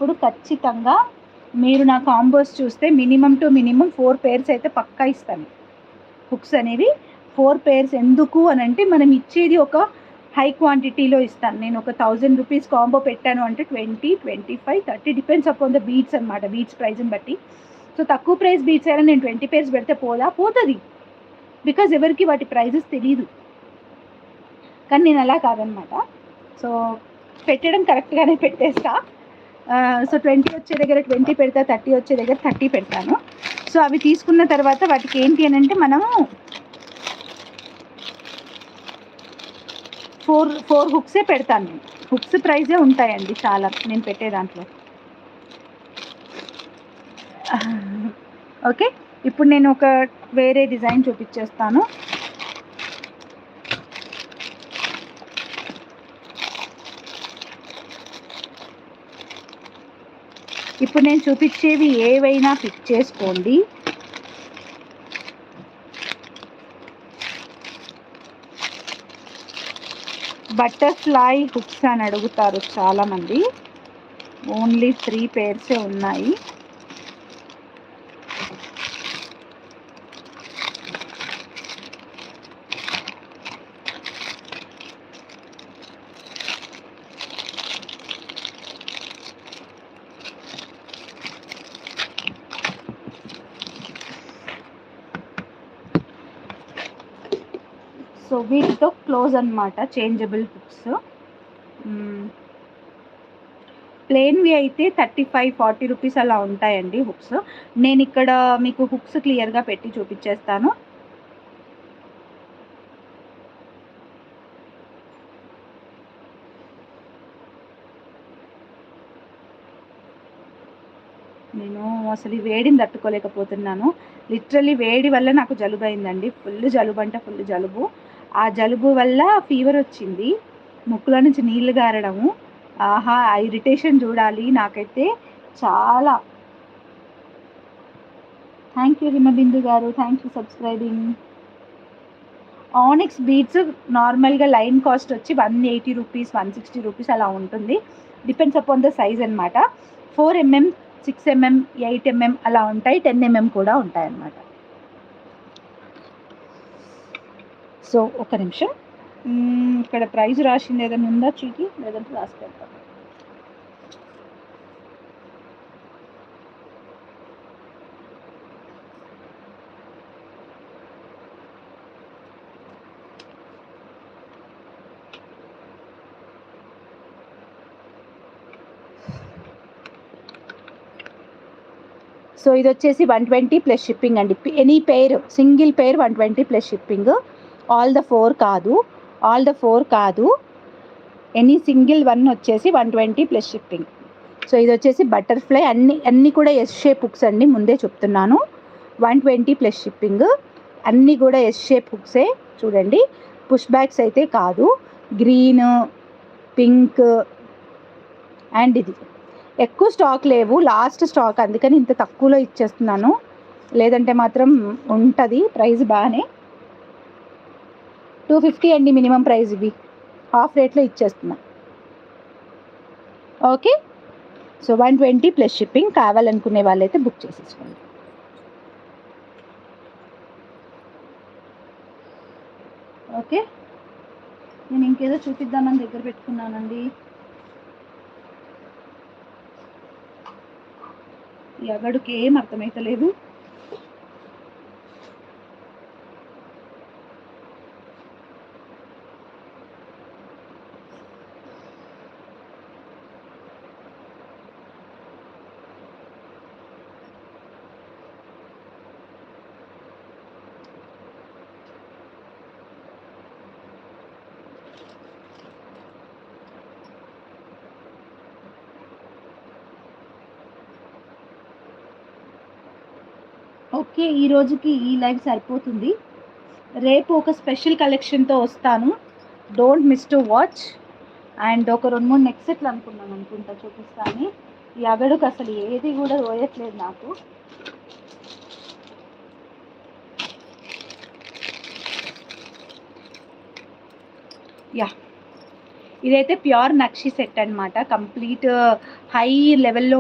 ఇప్పుడు ఖచ్చితంగా మీరు నా కాంబోస్ చూస్తే మినిమం టు మినిమం 4 పేర్స్ అయితే పక్కా ఇస్తాను. హుక్స్ అనేవి 4 పేర్స్ ఎందుకు అని అంటే మనం ఇచ్చేది ఒక హై క్వాంటిటీలో ఇస్తాను. నేను ఒక 1000 రూపీస్ కాంబో పెట్టాను అంటే 20, 25, 30 డిపెండ్స్ అపాన్ ద బీడ్స్ అనమాట. బీడ్స్ ప్రైస్ని బట్టి. సో తక్కువ ప్రైస్ బీడ్స్ అయినా నేను 20 పేర్స్ పెడితే పోతుంది. బికాజ్ ఎవరికి వాటి ప్రైజెస్ తెలియదు. కానీ నేను అలా కాదనమాట. సో పెట్టడం కరెక్ట్గానే పెట్టేస్తా. సో 20 వచ్చే దగ్గర 20 పెడతా, 30 వచ్చే దగ్గర 30 పెడతాను. సో అవి తీసుకున్న తర్వాత వాటికి ఏంటి అని అంటే మనము 4 హుక్సే పెడతాను. నేను హుక్స్ ప్రైజే ఉంటాయండి చాలా నేను పెట్టే దాంట్లో. ఓకే, ఇప్పుడు నేను ఒక వేరే డిజైన్ చూపించేస్తాను. ఇప్పుడు నేను చూపించేవి ఏవైనా పిక్ చేసుకోండి. బటర్ఫ్లై హుక్స్ అని అడుగుతారు చాలామంది. ఓన్లీ 3 పేర్సే ఉన్నాయి. సో వీటితో క్లోజ్ అనమాట చేంజబుల్ హుక్స్. ప్లెయిన్వి అయితే 35-40 రూపీస్ అలా ఉంటాయండి హుక్స్. నేను ఇక్కడ మీకు హుక్స్ క్లియర్గా పెట్టి చూపించేస్తాను. నేను అసలు ఈ వేడిని తట్టుకోలేకపోతున్నాను. లిటరల్లీ వేడి వల్ల నాకు జలుబు అయిందండి. ఫుల్ జలుబు అంటే ఫుల్ జలుబు. ఆ జలుబు వల్ల ఫీవర్ వచ్చింది, ముక్కులో నుంచి నీళ్లు గారడము. ఆహా, ఆ ఇరిటేషన్ చూడాలి నాకైతే చాలా. థ్యాంక్ యూ హిమబిందు గారు, thank you subscribing. Onyx beads నార్మల్గా లైన్ కాస్ట్ వచ్చి 180 రూపీస్, 160 రూపీస్ అలా ఉంటుంది. డిపెండ్స్ అపాన్ ద సైజ్ అనమాట. 4mm, 6mm, 8mm అలా ఉంటాయి. 10mm కూడా ఉంటాయి అన్నమాట. సో ఒక నిమిషం, ఇక్కడ ప్రైస్ రాసింది ఏదైనా ఉందా చీకి, లేదంటే రాసి పెడతాను. సో ఇది వచ్చేసి 120 ప్లస్ షిప్పింగ్ అండి. Any pair, single pair 120 plus shipping. All the 4 కాదు, ఎనీ సింగిల్ వన్ వచ్చేసి 120 ప్లస్ షిప్పింగ్. సో ఇది వచ్చేసి బటర్ఫ్లై, అన్నీ కూడా ఎస్ షేప్ హుక్స్ అండి, ముందే చెప్తున్నాను. 120 ప్లస్ షిప్పింగ్. అన్నీ కూడా ఎస్ షేప్ హుక్సే. చూడండి, పుష్ బ్యాక్స్ అయితే కాదు. గ్రీన్, పింక్ అండ్ ఇది ఎక్కువ స్టాక్ లేవు, లాస్ట్ స్టాక్, అందుకని ఇంత తక్కువలో ఇచ్చేస్తున్నాను. లేదంటే మాత్రం ఉంటుంది ప్రైస్ బాగానే. 250 అండి మినిమం ప్రైస్. ఇవి హాఫ్ రేట్లో ఇచ్చేస్తున్నా. Okay, so 120 plus shipping. కావాలనుకునే వాళ్ళైతే బుక్ చేసేసుకోండి. ఓకే, నేను ఇంకేదో చూపిద్దామని దగ్గర పెట్టుకున్నానండి. ఈ అగడుకి ఏం అర్థమవుతలేదు. ఓకే, ఈ రోజుకి ఈ లైవ్ సరిపోతుంది. రేపు ఒక స్పెషల్ కలెక్షన్తో వస్తాను. Don't miss to watch. And ఒక 2-3 నెక్ సెట్లు అనుకుంటా చూపిస్తాను. ఈ అగడుకు అసలు ఏది కూడా పోయట్లేదు నాకు. యా, ఇదైతే ప్యూర్ నక్షి సెట్ అనమాట. కంప్లీట్ హై లెవెల్‌లో